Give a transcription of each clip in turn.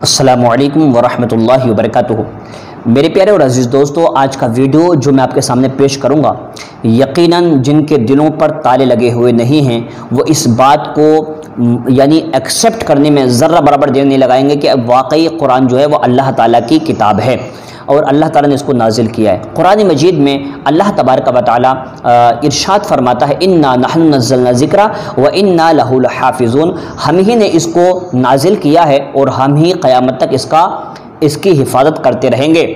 السلام علیکم ورحمۃ اللہ وبرکاتہ۔ میرے پیارے اور عزیز دوستو، آج کا ویڈیو جو میں آپ کے سامنے پیش کروں گا، یقیناً جن کے دلوں پر تالے لگے ہوئے نہیں ہیں وہ اس بات کو ایکسیپٹ کرنے میں ذرہ برابر دیر نہیں لگائیں گے کہ واقعی قرآن جو ہے وہ اللہ تعالیٰ کی کتاب ہے اور اللہ تعالیٰ نے اس کو نازل کیا ہے۔ قرآن مجید میں اللہ تبارک و تعالیٰ ارشاد فرماتا ہے انا نحن نزلنا ذکر و انا لہ لحافظون، ہم ہی نے اس کو نازل کیا ہے اور ہم ہی قیامت تک اس کی حفاظت کرتے رہیں گے۔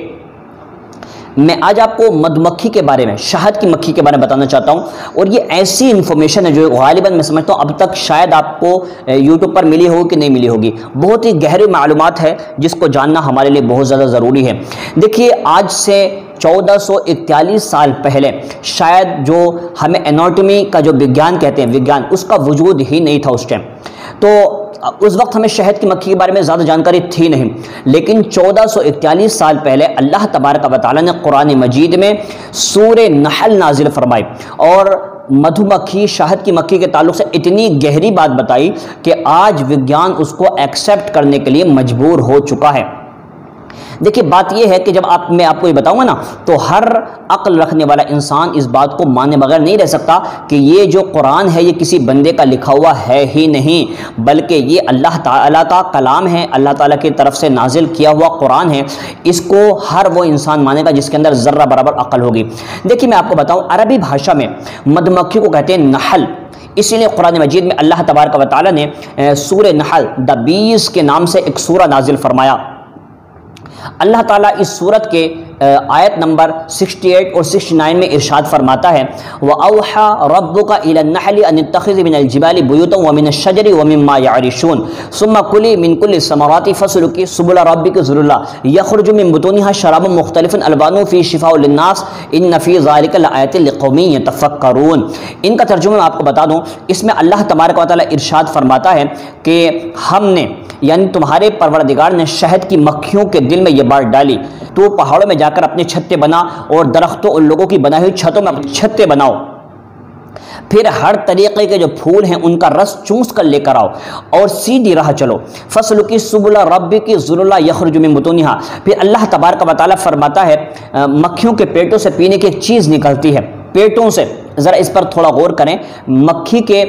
میں آج آپ کو مدھ مکھی کے بارے میں، شہد کی مکھی کے بارے میں بتانا چاہتا ہوں، اور یہ ایسی انفارمیشن ہے جو غالباً میں سمجھتا ہوں اب تک شاید آپ کو یوٹیوب پر ملی ہوگی کہ نہیں ملی ہوگی۔ بہت ہی گہری معلومات ہے جس کو جاننا ہمارے لیے بہت زیادہ ضروری ہے۔ دیکھیے، آج سے 1441 سال پہلے شاید جو ہمیں اناٹومی کا جو وگیان کہتے ہیں، وگیان، اس کا وجود ہی نہیں تھا اس ٹائم۔ تو اس وقت ہمیں شہد کی مکھی کے بارے میں زیادہ جانکاری تھی نہیں، لیکن 1441 سال پہلے اللہ تبارک و تعالیٰ نے قرآن مجید میں سورہ نحل نازل فرمائی اور مدھو مکھی، شہد کی مکھی کے تعلق سے اتنی گہری بات بتائی کہ آج وگیان اس کو ایکسیپٹ کرنے کے لیے مجبور ہو چکا ہے۔ دیکھیے، بات یہ ہے کہ جب میں آپ کو یہ بتاؤں گا نا، تو ہر عقل رکھنے والا انسان اس بات کو مانے بغیر نہیں رہ سکتا کہ یہ جو قرآن ہے یہ کسی بندے کا لکھا ہوا ہے ہی نہیں، بلکہ یہ اللہ تعالیٰ کا کلام ہے، اللہ تعالیٰ کی طرف سے نازل کیا ہوا قرآن ہے۔ اس کو ہر وہ انسان مانے گا جس کے اندر ذرہ برابر عقل ہوگی۔ دیکھیے، میں آپ کو بتاؤں، عربی بھاشا میں مدھ مکھی کو کہتے ہیں نحل، اسی لیے قرآن مجید میں اللہ تبارک و تعالیٰ نے سورہ نحل دا 20 کے نام سے ایک سورہ نازل فرمایا۔ اللہ تعالیٰ اس سورت کے آیت نمبر 68 اور 69 میں ارشاد فرماتا ہے وَأَوْحَى رَبُّكَ إِلَى النَّحْلِ أَنِ اتَّخِذِ مِنَ الْجِبَالِ بُيُوتًا وَمِنَ الشَّجَرِ وَمِمَّا يَعْرِشُونَ ثُمَّ كُلِي مِنْ كُلِّ الثَّمَرَاتِ فَاسْلُكِي سُبُلَ رَبِّكِ ذُلُلًا يَخْرُجُ مِنْ بُطُونِهَا شَرَابٌ مُخْتَلِفٌ أَلْوَانُهُ فِيهِ شِفَاءٌ لِلنَّاسِ إِنَّ فِي ذَلِكَ لَآيَاتٍ لِقَوْمٍ يَتَفَكَّرُونَ۔ ان کا ترجمہ میں آپ کو بتا دوں، اس میں اللہ تبارک و تعالیٰ ارشاد فرماتا ہے کہ ہم نے، یعنی تمہارے پروردگار نے شہد کی مکھیوں کے دل میں یہ بات ڈالی، تو پہاڑوں میں جا کر اپنے چھتے بنا اور درختوں اور لوگوں کی بنائی ہوئی چھتوں میں اپنے چھتے بناؤ، پھر ہر طریقے کے جو پھول ہیں ان کا رس چوس کر لے کر آؤ اور سیدھی راہ چلو۔ فَاسْلُكِي سُبُلَ رَبِّكِ ذُلُلًا يَخْرُجُ مِن بُطُونِهَا۔ پھر اللہ تبارک و تعالیٰ فرماتا ہے مکھیوں کے پیٹوں سے پینے کی ایک چیز نکلتی ہے، پیٹوں سے، ذرا اس پر تھوڑا غور کریں۔ مکھی کے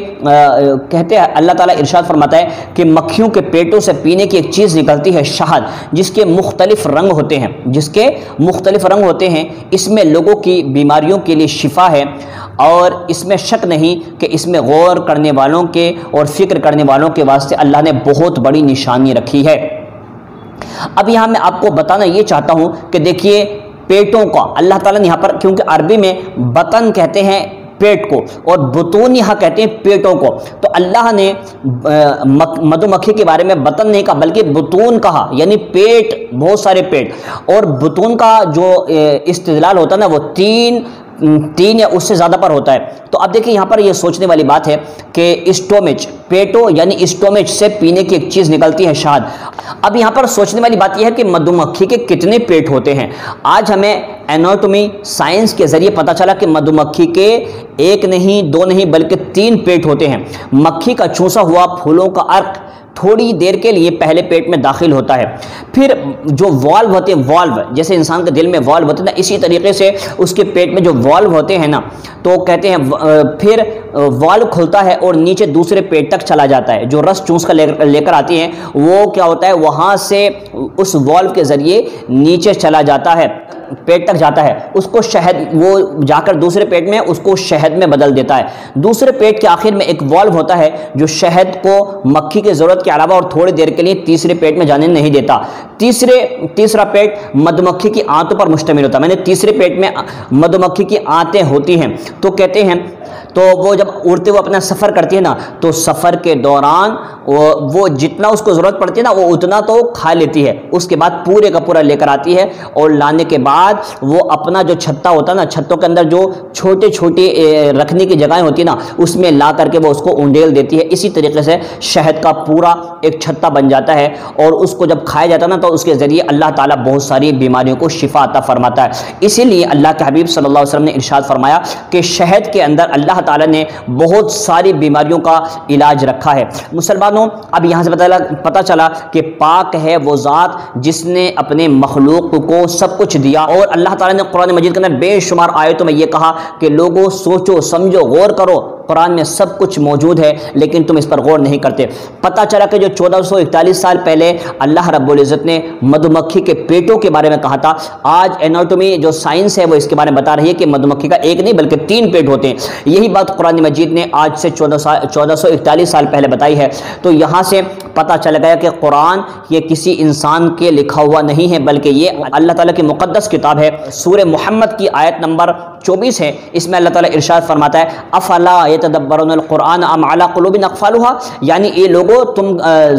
کہتے ہیں، اللہ تعالیٰ ارشاد فرماتا ہے کہ مکھیوں کے پیٹوں سے پینے کی ایک چیز نکلتی ہے، شہد، جس کے مختلف رنگ ہوتے ہیں، اس میں لوگوں کی بیماریوں کے لیے شفا ہے، اور اس میں شک نہیں کہ اس میں غور کرنے والوں کے اور فکر کرنے والوں کے واسطے اللہ نے بہت بڑی نشانی رکھی ہے۔ اب یہاں میں آپ کو بتانا یہ چاہتا ہوں کہ دیکھیے، پیٹوں کا اللہ تعالیٰ نے یہاں پر، کیونکہ عربی میں بطن کہتے ہیں پیٹ کو اور بطون یہاں کہتے ہیں پیٹوں کو، تو اللہ نے مدھو مکھی کے بارے میں بطن نہیں کہا بلکہ بطون کہا، یعنی پیٹ، بہت سارے پیٹ، اور بطون کا جو استدلال ہوتا ہے نا وہ تین یا اس سے زیادہ پر ہوتا ہے۔ تو اب دیکھیں، یہاں پر یہ سوچنے والی بات ہے کہ اسٹومچ، پیٹو یعنی اسٹومچ سے پینے کی ایک چیز نکلتی ہے، شہد۔ اب یہاں پر سوچنے والی بات یہ ہے کہ مدھو مکھی کے کتنے پیٹ ہوتے ہیں۔ آج ہمیں اناٹومی سائنس کے ذریعے پتہ چلا کہ مدھو مکھی کے 1 نہیں 2 نہیں بلکہ 3 پیٹ ہوتے ہیں۔ مکھی کا چوسا ہوا پھولوں کا عرق تھوڑی دیر کے لیے پہلے پیٹ میں داخل ہوتا ہے، پھر جو والو ہوتے ہیں، والو جیسے انسان کے دل میں والو ہوتے ہیں نا، اسی طریقے سے اس کے پیٹ میں جو والو ہوتے ہیں نا، تو کہتے ہیں پھر والو کھلتا ہے اور نیچے دوسرے پیٹ تک چلا جاتا ہے، جو رس چوس کر لے کر آتی ہیں وہ کیا ہوتا ہے، وہاں سے اس والو کے ذریعے نیچے چلا جاتا ہے، پیٹ تک جاتا ہے، اس کو شہد، وہ جا کر دوسرے پیٹ میں اس کو شہد میں بدل دیتا ہے۔ دوسرے پیٹ کے آخر میں ایک والو ہوتا ہے جو شہد کو مکھی کی ضرورت کے علاوہ اور تھوڑی دیر کے لیے تیسرے پیٹ میں جانے نہیں دیتا۔ تیسرا پیٹ مدھو مکھی کی آنتوں پر مشتمل ہوتا ہے، میں نے تیسرے پیٹ میں مدھو مکھی کی آنتیں ہوتی ہیں، تو کہتے ہیں تو وہ جب اڑتے ہوئے اپنا سفر کرتی ہے نا، تو سفر کے دوران وہ جتنا اس کو ضرورت پڑتی ہے نا وہ اتنا تو کھا لیتی ہے، اس کے بعد پورے کا پورا لے کر آتی ہے، اور لانے کے بعد وہ اپنا جو چھتا ہوتا ہے نا، چھتوں کے اندر جو چھوٹے چھوٹے رکھنے کی جگہیں ہوتی ہیں نا، اس میں لا کر کے وہ اس کو انڈیل دیتی ہے۔ اسی طریقے سے شہد کا پورا ایک چھتا بن جاتا ہے، اور اس کو جب کھایا جاتا ہے نا تو اس کے ذریعے اللہ تعالیٰ بہت ساری بیماریوں کو شفا عطا فرماتا ہے۔ اسی لیے اللہ کے حبیب صلی اللہ علیہ وسلم نے ارشاد فرمایا کہ شہد کے اندر اللہ تعالیٰ نے بہت ساری بیماریوں کا علاج رکھا ہے۔ مسلمانوں، اب یہاں سے پتہ چلا کہ پاک ہے وہ ذات جس نے اپنے مخلوق کو سب کچھ دیا، اور اللہ تعالیٰ نے قرآن مجید کے اندر بے شمار آیتوں میں یہ کہا کہ لوگوں سوچو سمجھو غور کرو، قرآن میں سب کچھ موجود ہے لیکن تم اس پر غور نہیں کرتے۔ پتہ چلا کہ جو 1441 سال پہلے اللہ رب العزت نے مدھو مکھی کے پیٹوں کے بارے میں کہا تھا، آج ایناٹومی جو سائنس ہے وہ اس کے بارے میں بتا رہی ہے کہ مدھو مکھی کا ایک نہیں بلکہ 3 پیٹ ہوتے ہیں۔ یہی بات قرآن مجید نے آج سے 1441 سال پہلے بتائی ہے۔ تو یہاں سے پتہ چل گیا کہ قرآن یہ کسی انسان کے لکھا ہوا نہیں ہے بلکہ یہ اللہ تعالیٰ کی مقدس کتاب ہے۔ سورہ محمد کی آیت نمبر 24 ہے، اس میں اللہ تعالیٰ ارشاد فرماتا ہے افلا یتدبرون القرآن ام علی قلوب اقفالها، یعنی یہ لوگوں تم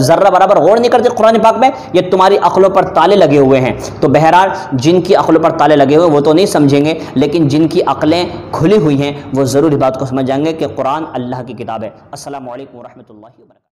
ذرہ برابر غور نہیں کرتے قرآن پاک میں، یہ تمہاری عقلوں پر تالے لگے ہوئے ہیں۔ تو بہرحال جن کی عقلوں پر تالے لگے ہوئے وہ تو نہیں سمجھیں گے، لیکن جن کی عقلیں کھلی ہوئی ہیں وہ ضرور بات کو سمجھ جائیں گے کہ قرآن اللہ کی کتاب ہے۔ السلام علیکم ورحمۃ اللہ وبرکاتہ۔